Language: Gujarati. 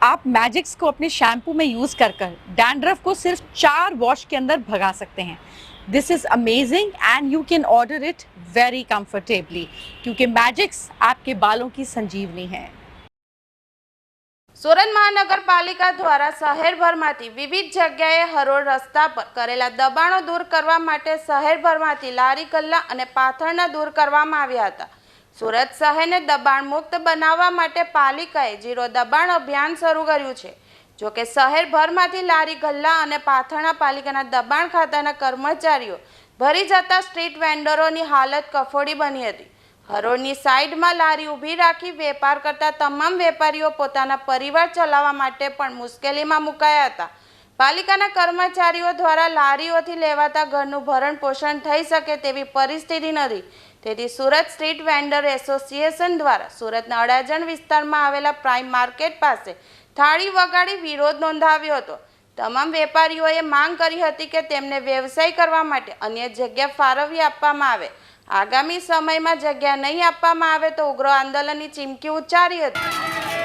आप मैजिक्स को अपने शैम्पू में यूज़ कर डैंड्रफ को सिर्फ 4 वॉश के अंदर भगा सकते हैं। This is amazing and you can order it very comfortably क्योंकि मैजिक्स आपके बालों की संजीवनी है। સુરત મહાનગરપાલિકા દ્વારા શહેરભરમાંથી વિવિધ જગ્યાએ હરોળ રસ્તા પર કરેલા દબાણો દૂર કરવા માટે શહેરભરમાંથી લારી ગલ્લા અને પાથરણા દૂર કરવામાં આવ્યા હતા। સુરત શહેરને દબાણ મુક્ત બનાવવા માટે પાલિકાએ ઝીરો દબાણ અભિયાન શરૂ કર્યું છે। જોકે શહેરભરમાંથી લારી ગલ્લા અને પાથરણા પાલિકાના દબાણ ખાતાના કર્મચારીઓ ભરી જતા સ્ટ્રીટ વેન્ડરોની હાલત કફોડી બની હતી। હરોળની સાઈડમાં લારી ઊભી રાખી વેપાર કરતા તમામ વેપારીઓ પોતાના પરિવાર ચલાવવા માટે પણ મુશ્કેલીમાં મુકાયા હતા। પાલિકાના કર્મચારીઓ દ્વારા લારીઓથી લેવાતા ઘરનું ભરણ પોષણ થઈ શકે તેવી પરિસ્થિતિ નથી। તેથી સુરત સ્ટ્રીટ વેન્ડર એસોસિએશન દ્વારા સુરતના અડાજણ વિસ્તારમાં આવેલા પ્રાઇમ માર્કેટ પાસે થાળી વગાડી વિરોધ નોંધાવ્યો હતો। તમામ વેપારીઓએ માંગ કરી હતી કે તેમને વ્યવસાય કરવા માટે અન્ય જગ્યા ફાળવી આપવામાં આવે। આગામી સમયમાં જગ્યા નહીં આપવામાં આવે તો ઉગ્ર આંદોલનની ચીમકી ઉચ્ચારી હતી।